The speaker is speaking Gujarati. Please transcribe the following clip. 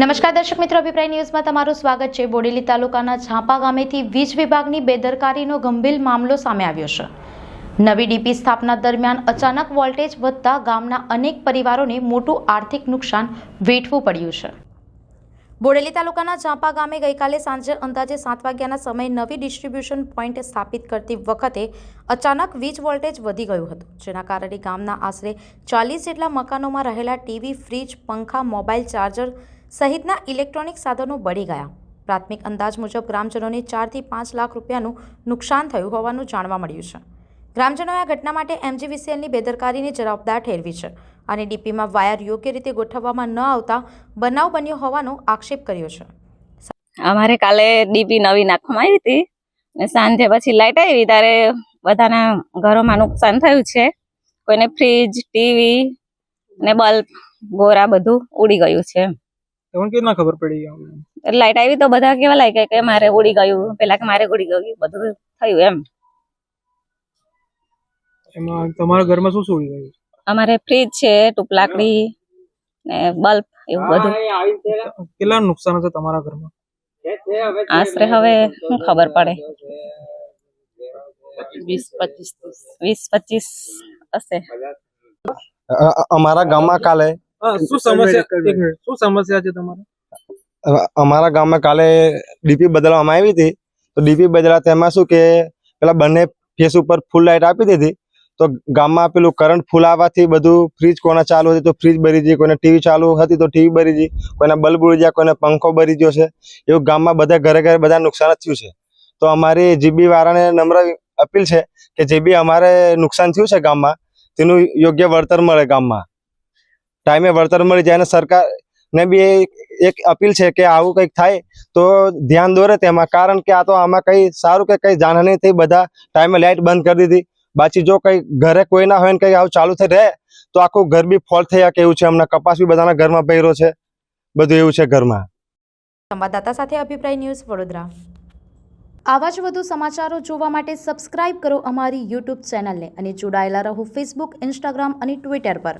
નમસ્કાર દર્શક મિત્રો, અભિપ્રાય ન્યૂઝમાં તમારું સ્વાગત છે। બોડેલી તાલુકાના ઝાંપા ગામેથી વીજ વિભાગની બેદરકારીનો ગંભીર મામલો સામે આવ્યો છે। નવી ડીપી સ્થાપના દરમિયાન અચાનક વોલ્ટેજ વધતા ગામના અનેક પરિવારોને મોટું આર્થિક નુકસાન વેઠવું પડ્યું છે। બોડેલી તાલુકાના ઝાંપા ગામે ગઈકાલે સાંજે અંદાજે 7 વાગ્યાના સમયે નવી ડિસ્ટ્રીબ્યુશન પોઈન્ટ સ્થાપિત કરતી વખતે અચાનક વીજ વોલ્ટેજ વધી ગયું હતું, જેના કારણે ગામના આશરે 40 જેટલા મકાનોમાં રહેલા ટીવી, ફ્રીજ, પંખા, મોબાઈલ ચાર્જર સહિતના ઇલેક્ટ્રોનિક સાધનો બળી ગયા। પ્રાથમિક અંદાજ મુજબ ગ્રામજનોને 4 થી 5 લાખ રૂપિયાનું નુકસાન થયું હોવાનું જાણવા મળ્યું છે। ગ્રામજનોએ આ ઘટના માટે MGVCLની બેદરકારીને જવાબદાર ઠેરવી છે અને ડીપીમાં વાયર યોગ્ય રીતે ગોઠવવામાં ન આવતા બનાવ બન્યો હોવાનો આક્ષેપ કર્યો છે। અમારે કાલે ડીપી નવી નાખવામાં આવી હતી ને સાંજે પછી લાઈટ આવી ત્યારે બધાના ઘરોમાં નુકસાન થયું છે। કોઈને ફ્રીજ, ટીવી ને બલ્બ, ગોરા બધું ઉડી ગયું છે। તમને કેવી ના ખબર પડી? લાઈટ આવી તો બધા કેવા લાગે કે મારે ઉડી ગયું, પેલા કે મારે ઉડી ગયું, બધું થયું એમ। એમાં તમારા ઘરમાં શું શું ઉડી ગયું? અમારે ફ્રીજ છે, ટૂપલાકડી ને બલ્બ એવું બધું। કેટલા નુકસાન હશે તમારા ઘરમાં? આશરે હવે શું ખબર પડે, 20-25 હશે। અમારા ગામમાં કાલે શું સમસ્યા છે તમારે? અમારા ગામમાં કાલે ડીપી બદલવામાં આવી હતી। તો ડીપી બદલા તેમાં શું કે પેલા બંને ફેસ ઉપર ફૂલ લાઈટ આપી દીધી, તો ગામમાં પેલું કરંટ ફૂલ આવવાથી બધું ફ્રીજ કોના ચાલુ હતી તો ફ્રીજ બળી ગઈ, કોઈને ટીવી ચાલુ હતી તો ટીવી બળી ગઈ, કોઈના બલ્બ ઉડી ગયા, કોઈને પંખો બળી ગયો છે। એવું ગામમાં બધા ઘરે ઘરે બધા નુકસાન જ થયું છે। તો અમારી જીબી વાળાને નમ્ર અપીલ છે કે જે બી અમારે નુકસાન થયું છે ગામમાં તેનું યોગ્ય વળતર મળે, ગામમાં ટાઈમે વળતર મળી જાય। અને સરકારને બી એક અપીલ છે કે આવું કંઈક થાય તો ધ્યાન દોરે તેમાં, કારણ કે આ તો આમાં કંઈ સારું કે કંઈ જાનહાની થઈ, બધા ટાઈમે લાઇટ બંધ કરી દીધી। બાકી જો કંઈ ઘરે કોઈ ના હોય ને કંઈ આવું ચાલુ થઈ રહે તો આખું ઘર બી ફોલ્ટ થયા કે એવું છે। હમણાં કપાસ બી બધાના ઘરમાં ભર્યો છે, બધું એવું છે ઘરમાં। સંવાદદાતા સાથે અભિપ્રાય ન્યૂઝ, વડોદરા। આવા જ વધુ સમાચારો જોવા માટે સબસ્ક્રાઇબ કરો અમારી YouTube ચેનલને અને જોડાયેલા રહો Facebook, Instagram અને Twitter પર।